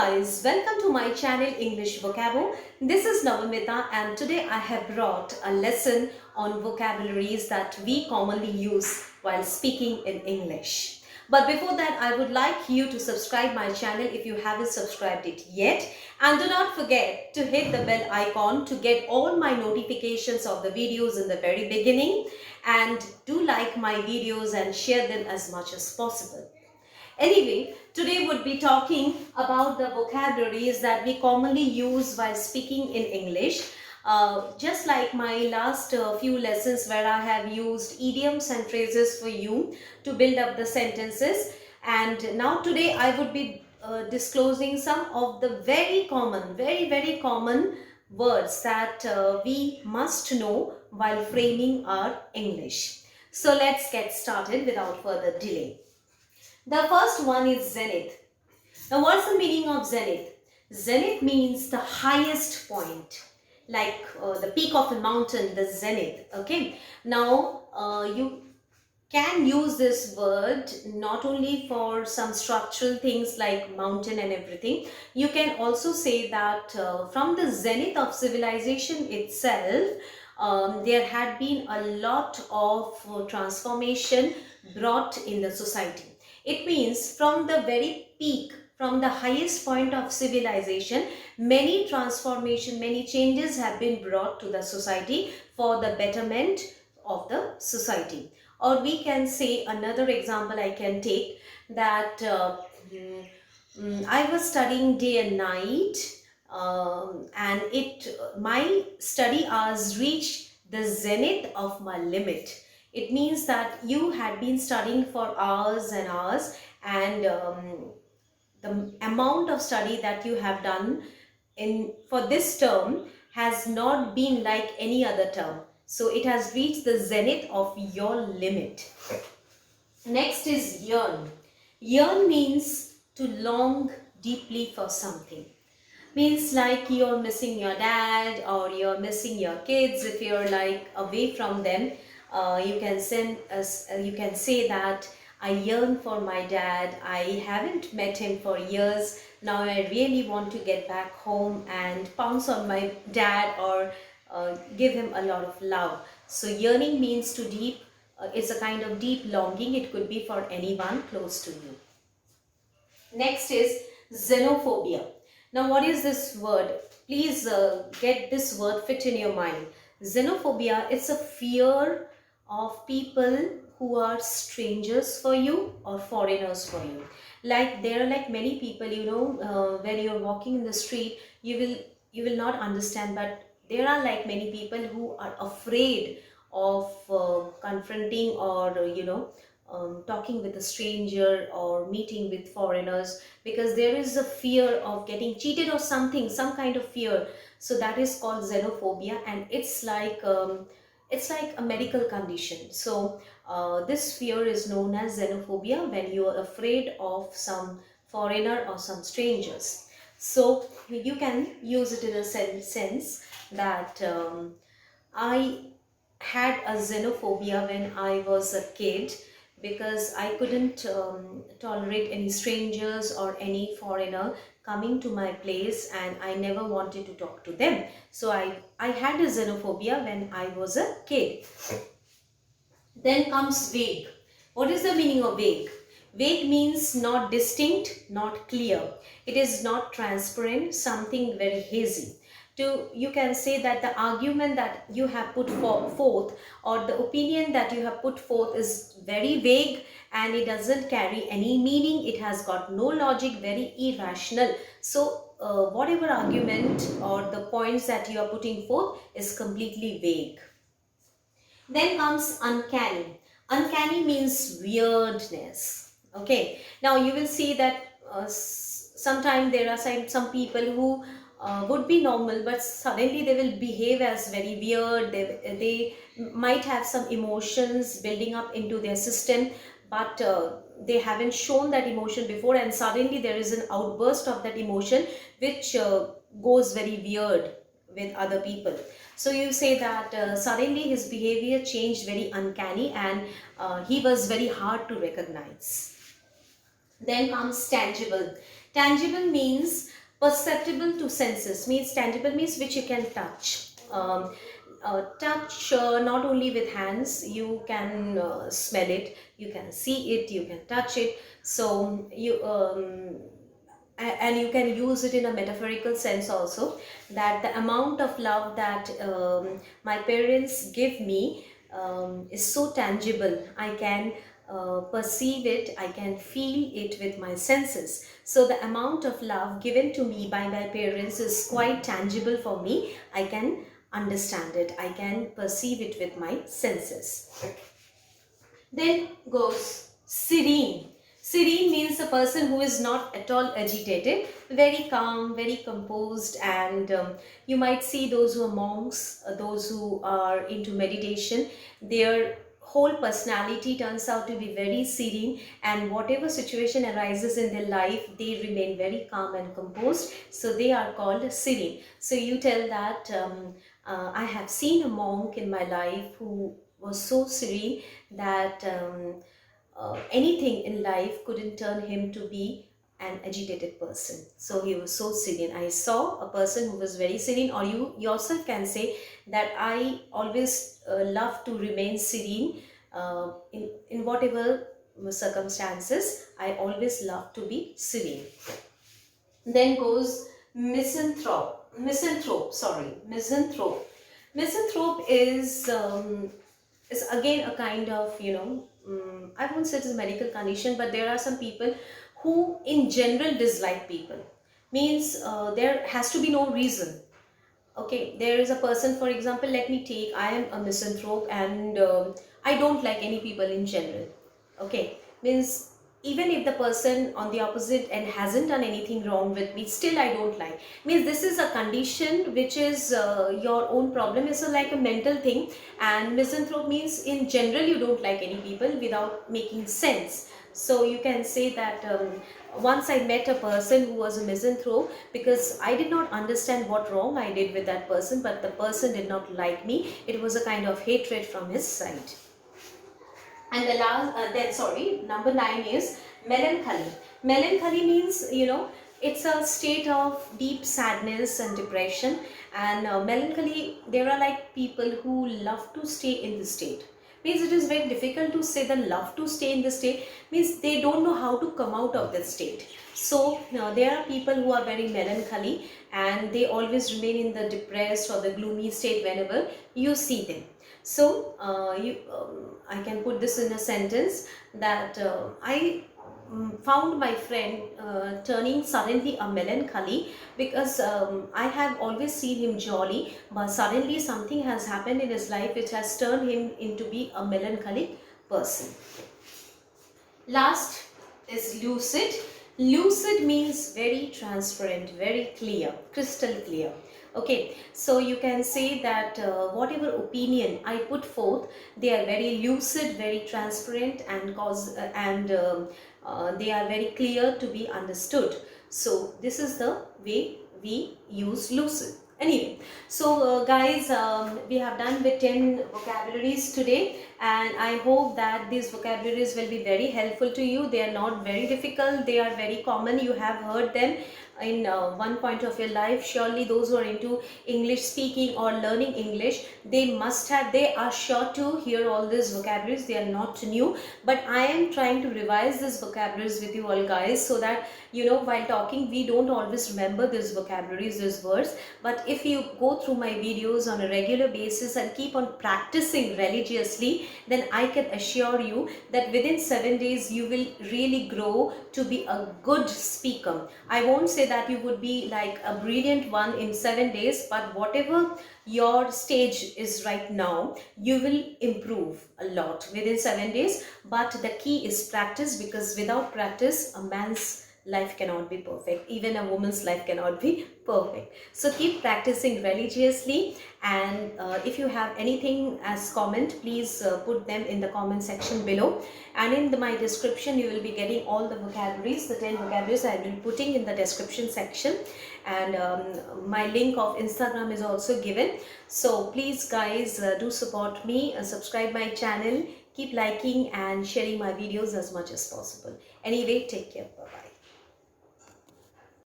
guys, welcome to my channel English Vocabo. This is Mita and today I have brought a lesson on vocabularies that we commonly use while speaking in English. But before that, I would like you to subscribe my channel if you haven't subscribed it yet, and do not forget to hit the bell icon to get all my notifications of the videos in the very beginning, and do like my videos and share them as much as possible. Anyway, today would be talking about the vocabularies that we commonly use while speaking in English. Just like my last few lessons where I have used idioms and phrases for you to build up the sentences. And now today I would be disclosing some of the very common words that we must know while framing our English. So let's get started without further delay. The first one is Zenith. Now, what's the meaning of Zenith? Zenith means the highest point, like the peak of a mountain, the zenith. Okay. Now, you can use this word not only for some structural things like mountain and everything. You can also say that from the zenith of civilization itself, there had been a lot of transformation brought in the society. It means from the very peak, from the highest point of civilization, many transformation, many changes have been brought to the society for the betterment of the society. Or we can say, another example I can take, that I was studying day and night, and my study hours reached the zenith of my limit. It means that you had been studying for hours and hours, and the amount of study that you have done for this term has not been like any other term. So it has reached the zenith of your limit. Next is yearn. Yearn means to long deeply for something. Means like you're missing your dad or you're missing your kids. If you're like away from them, you can say that I yearn for my dad. I haven't met him for years. Now I really want to get back home and pounce on my dad or give him a lot of love. So yearning means to deep. It's a kind of deep longing. It could be for anyone close to you. Next is xenophobia. Now, what is this word? Please get this word fit in your mind. Xenophobia, it's a fear of people who are strangers for you or foreigners for you. Like there are like many people, when you're walking in the street, you will not understand, but there are like many people who are afraid of confronting or talking with a stranger or meeting with foreigners, because there is a fear of getting cheated or something, some kind of fear. So that is called xenophobia, and it's like a medical condition. So this fear is known as xenophobia, when you are afraid of some foreigner or some strangers. So you can use it in a sense that I had a xenophobia when I was a kid, because I couldn't tolerate any strangers or any foreigner coming to my place, and I never wanted to talk to them. So I had a xenophobia when I was a kid. Then comes vague. What is the meaning of vague? Vague means not distinct, not clear. It is not transparent, something very hazy. You can say that the argument that you have put forth, or the opinion that you have put forth, is very vague and it doesn't carry any meaning. It has got no logic, very irrational. So whatever argument or the points that you are putting forth is completely vague. Then comes uncanny. Uncanny means weirdness. Okay. Now you will see that sometimes there are some people who would be normal, but suddenly they will behave as very weird. They might have some emotions building up into their system, but they haven't shown that emotion before, and suddenly there is an outburst of that emotion which goes very weird with other people. So you say that suddenly his behavior changed very uncanny, and he was very hard to recognize. Then comes tangible. Tangible means perceptible to senses, means tangible means which you can touch. Touch not only with hands, you can smell it, you can see it, you can touch it. So and you can use it in a metaphorical sense also, that the amount of love that my parents give me is so tangible. I can perceive it, I can feel it with my senses. So the amount of love given to me by my parents is quite tangible for me. I can understand it, I can perceive it with my senses. Then goes serene. Serene means a person who is not at all agitated, very calm, very composed, and you might see those who are monks, those who are into meditation, their whole personality turns out to be very serene, and whatever situation arises in their life, they remain very calm and composed, so they are called serene. So you tell that I have seen a monk in my life who was so serene that anything in life couldn't turn him to be an agitated person. So he was so serene. I saw a person who was very serene, or you yourself can say that I always love to remain serene in whatever circumstances. I always love to be serene. Then goes misanthrope. Misanthrope. Misanthrope is again a kind of, I won't say it is a medical condition, but there are some people who in general dislike people. Means there has to be no reason. Okay, there is a person, for example, let me take, I am a misanthrope, and I don't like any people in general. Okay, means even if the person on the opposite end hasn't done anything wrong with me, still I don't like. Means this is a condition which is your own problem. It's like a mental thing, and misanthrope means in general you don't like any people without making sense. So you can say that once I met a person who was a misanthrope, because I did not understand what wrong I did with that person, but the person did not like me. It was a kind of hatred from his side. And the number 9 is melancholy. Melancholy means, it's a state of deep sadness and depression. And melancholy, there are like people who love to stay in the state. Means it is very difficult to say that love to stay in the state, means they don't know how to come out of the state. So there are people who are very melancholy, and they always remain in the depressed or the gloomy state whenever you see them. So I can put this in a sentence that I found my friend turning suddenly a melancholy, because I have always seen him jolly, but suddenly something has happened in his life which has turned him into be a melancholic person. Last is lucid. Lucid means very transparent, very clear, crystal clear. Okay, so you can say that whatever opinion I put forth, they are very lucid, very transparent, and they are very clear to be understood. So this is the way we use lucid. Anyway, so guys, we have done with 10 vocabularies today, and I hope that these vocabularies will be very helpful to you. They are not very difficult, they are very common. You have heard them in one point of your life. Surely those who are into English speaking or learning English, they are sure to hear all these vocabularies. They are not new, but I am trying to revise these vocabularies with you all guys, so that while talking we don't always remember these vocabularies, these words. But if you go through my videos on a regular basis and keep on practicing religiously, then I can assure you that within 7 days you will really grow to be a good speaker. I won't say that you would be like a brilliant one in 7 days, but whatever your stage is right now, you will improve a lot within 7 days. But the key is practice, because without practice a man's life cannot be perfect, even a woman's life cannot be perfect. So keep practicing religiously, and if you have anything as comment, please put them in the comment section below, and in my description you will be getting all the vocabularies, the 10 vocabularies I will be putting in the description section, and my link of Instagram is also given. So please guys, do support me, subscribe my channel, keep liking and sharing my videos as much as possible. Anyway, take care.